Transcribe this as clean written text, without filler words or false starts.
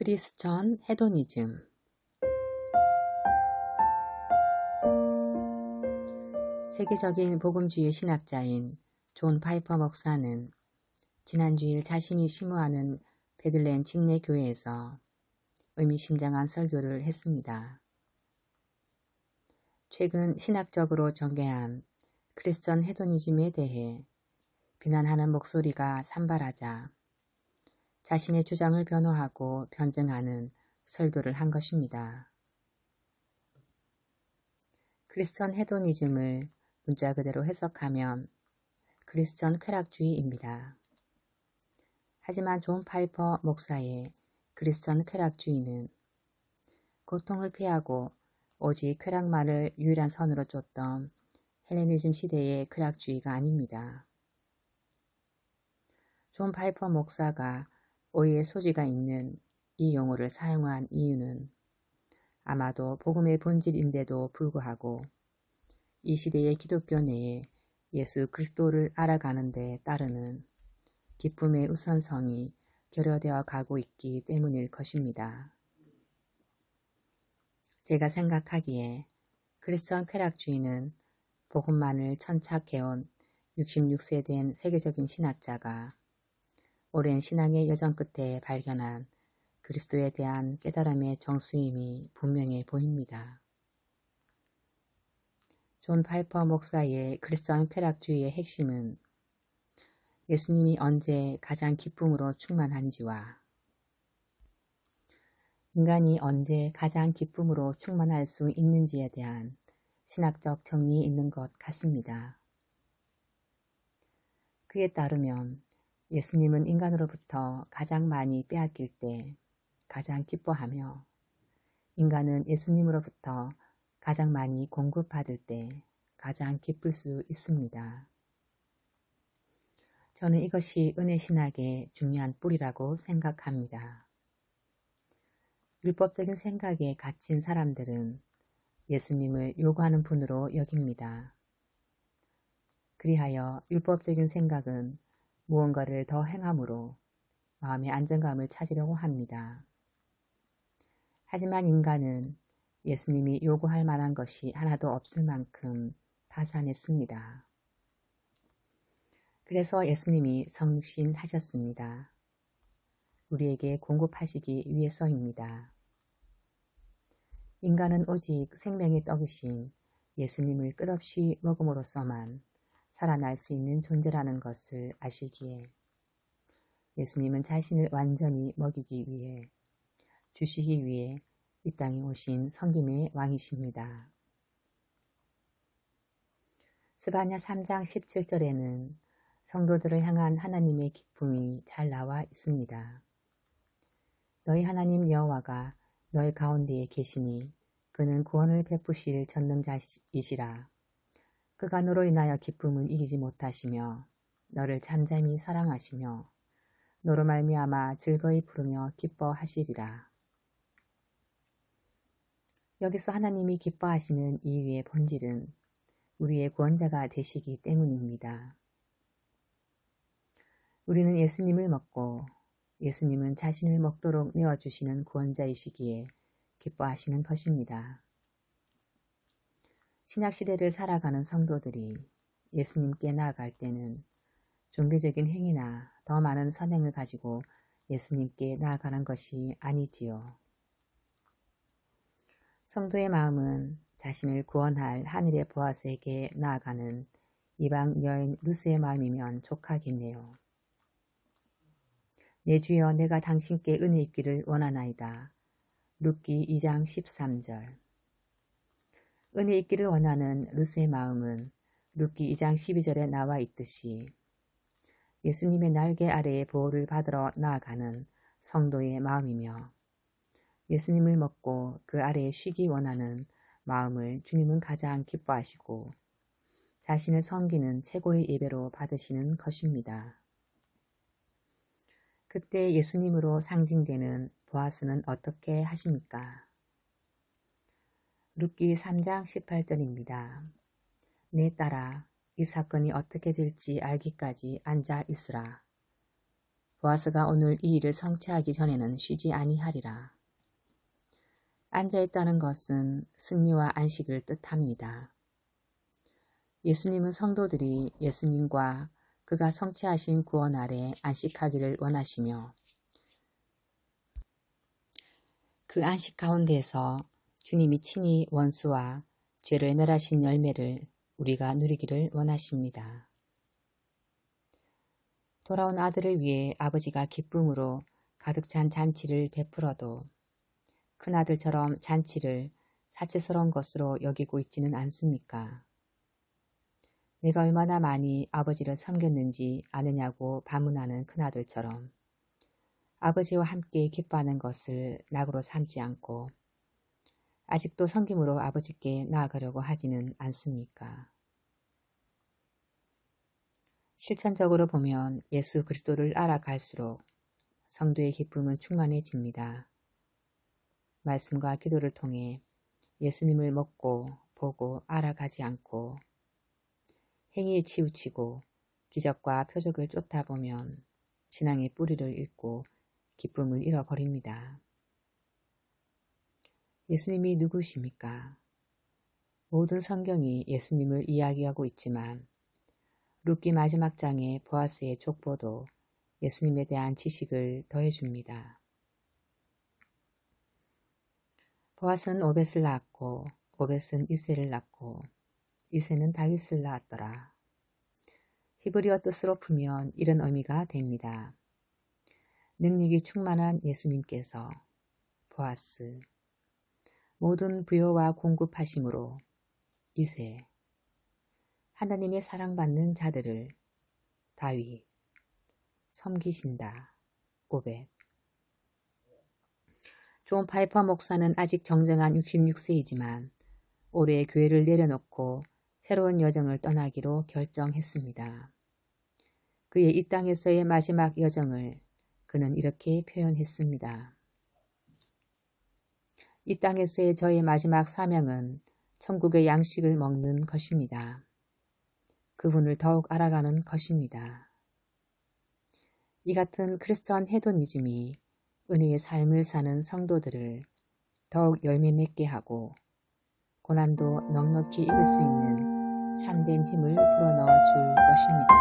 크리스천 헤도니즘. 세계적인 복음주의 신학자인 존 파이퍼 목사는 지난 주일 자신이 심우하는 베들레헴 침례교회에서 의미심장한 설교를 했습니다. 최근 신학적으로 전개한 크리스천 헤도니즘에 대해 비난하는 목소리가 산발하자 자신의 주장을 변호하고 변증하는 설교를 한 것입니다. 크리스천 헤도니즘을 문자 그대로 해석하면 크리스천 쾌락주의입니다. 하지만 존 파이퍼 목사의 크리스천 쾌락주의는 고통을 피하고 오직 쾌락만을 유일한 선으로 쫓던 헬레니즘 시대의 쾌락주의가 아닙니다. 존 파이퍼 목사가 오해의 소지가 있는 이 용어를 사용한 이유는 아마도 복음의 본질인데도 불구하고 이 시대의 기독교 내에 예수 그리스도를 알아가는 데 따르는 기쁨의 우선성이 결여되어 가고 있기 때문일 것입니다. 제가 생각하기에 크리스천 쾌락주의는 복음만을 천착해온 66세 된 세계적인 신학자가 오랜 신앙의 여정 끝에 발견한 그리스도에 대한 깨달음의 정수임이 분명해 보입니다. 존 파이퍼 목사의 크리스천 쾌락주의의 핵심은 예수님이 언제 가장 기쁨으로 충만한지와 인간이 언제 가장 기쁨으로 충만할 수 있는지에 대한 신학적 정리에 있는 것 같습니다. 그에 따르면 예수님은 인간으로부터 가장 많이 빼앗길 때 가장 기뻐하며 인간은 예수님으로부터 가장 많이 공급받을 때 가장 기쁠 수 있습니다. 저는 이것이 은혜신학의 중요한 뿌리라고 생각합니다. 율법적인 생각에 갇힌 사람들은 예수님을 요구하는 분으로 여깁니다. 그리하여 율법적인 생각은 무언가를 더 행함으로 마음의 안정감을 찾으려고 합니다. 하지만 인간은 예수님이 요구할 만한 것이 하나도 없을 만큼 파산했습니다. 그래서 예수님이 성육신하셨습니다. 우리에게 공급하시기 위해서입니다. 인간은 오직 생명의 떡이신 예수님을 끝없이 먹음으로써만 살아날 수 있는 존재라는 것을 아시기에 예수님은 자신을 완전히 먹이기 위해 주시기 위해 이 땅에 오신 성김의 왕이십니다. 스바냐 3장 17절에는 성도들을 향한 하나님의 기쁨이 잘 나와 있습니다. 너희 하나님 여호와가 너희 가운데에 계시니 그는 구원을 베푸실 전능자이시라. 그가 너로 인하여 기쁨을 이기지 못하시며 너를 잠잠히 사랑하시며 너로 말미암아 즐거이 부르며 기뻐하시리라. 여기서 하나님이 기뻐하시는 이유의 본질은 우리의 구원자가 되시기 때문입니다. 우리는 예수님을 먹고 예수님은 자신을 먹도록 내어주시는 구원자이시기에 기뻐하시는 것입니다. 신약시대를 살아가는 성도들이 예수님께 나아갈 때는 종교적인 행위나 더 많은 선행을 가지고 예수님께 나아가는 것이 아니지요. 성도의 마음은 자신을 구원할 하늘의 보아스에게 나아가는 이방 여인 루스의 마음이면 족하겠네요. 내 주여 내가 당신께 은혜 입기를 원하나이다. 룻기 2장 13절. 은혜 입기를 원하는 루스의 마음은 룻기 2장 12절에 나와 있듯이 예수님의 날개 아래의 보호를 받으러 나아가는 성도의 마음이며 예수님을 먹고 그 아래에 쉬기 원하는 마음을 주님은 가장 기뻐하시고 자신을 섬기는 최고의 예배로 받으시는 것입니다. 그때 예수님으로 상징되는 보아스는 어떻게 하십니까? 룻기 3장 18절입니다. 내 딸아 이 사건이 어떻게 될지 알기까지 앉아 있으라. 보아스가 오늘 이 일을 성취하기 전에는 쉬지 아니하리라. 앉아있다는 것은 승리와 안식을 뜻합니다. 예수님은 성도들이 예수님과 그가 성취하신 구원 아래 안식하기를 원하시며 그 안식 가운데서 주님이 친히 원수와 죄를 멸하신 열매를 우리가 누리기를 원하십니다. 돌아온 아들을 위해 아버지가 기쁨으로 가득 찬 잔치를 베풀어도 큰아들처럼 잔치를 사치스러운 것으로 여기고 있지는 않습니까? 내가 얼마나 많이 아버지를 섬겼는지 아느냐고 반문하는 큰아들처럼 아버지와 함께 기뻐하는 것을 낙으로 삼지 않고 아직도 섬김으로 아버지께 나아가려고 하지는 않습니까? 실천적으로 보면 예수 그리스도를 알아갈수록 성도의 기쁨은 충만해집니다. 말씀과 기도를 통해 예수님을 먹고 보고 알아가지 않고 행위에 치우치고 기적과 표적을 쫓다 보면 신앙의 뿌리를 잃고 기쁨을 잃어버립니다. 예수님이 누구십니까? 모든 성경이 예수님을 이야기하고 있지만 룻기 마지막 장의 보아스의 족보도 예수님에 대한 지식을 더해줍니다. 보아스는 오벳을 낳았고 오벳은 이새를 낳고 이새는 다윗을 낳았더라. 히브리어 뜻으로 풀면 이런 의미가 됩니다. 능력이 충만한 예수님께서 보아스 모든 부요와 공급하심으로 이새 하나님의 사랑받는 자들을 다윗 섬기신다. 오벳 존 파이퍼 목사는 아직 정정한 66세이지만 올해 교회를 내려놓고 새로운 여정을 떠나기로 결정했습니다. 그의 이 땅에서의 마지막 여정을 그는 이렇게 표현했습니다. 이 땅에서의 저의 마지막 사명은 천국의 양식을 먹는 것입니다. 그분을 더욱 알아가는 것입니다. 이 같은 크리스천 헤도니즘이 은혜의 삶을 사는 성도들을 더욱 열매 맺게 하고 고난도 넉넉히 이길 수 있는 참된 힘을 불어넣어 줄 것입니다.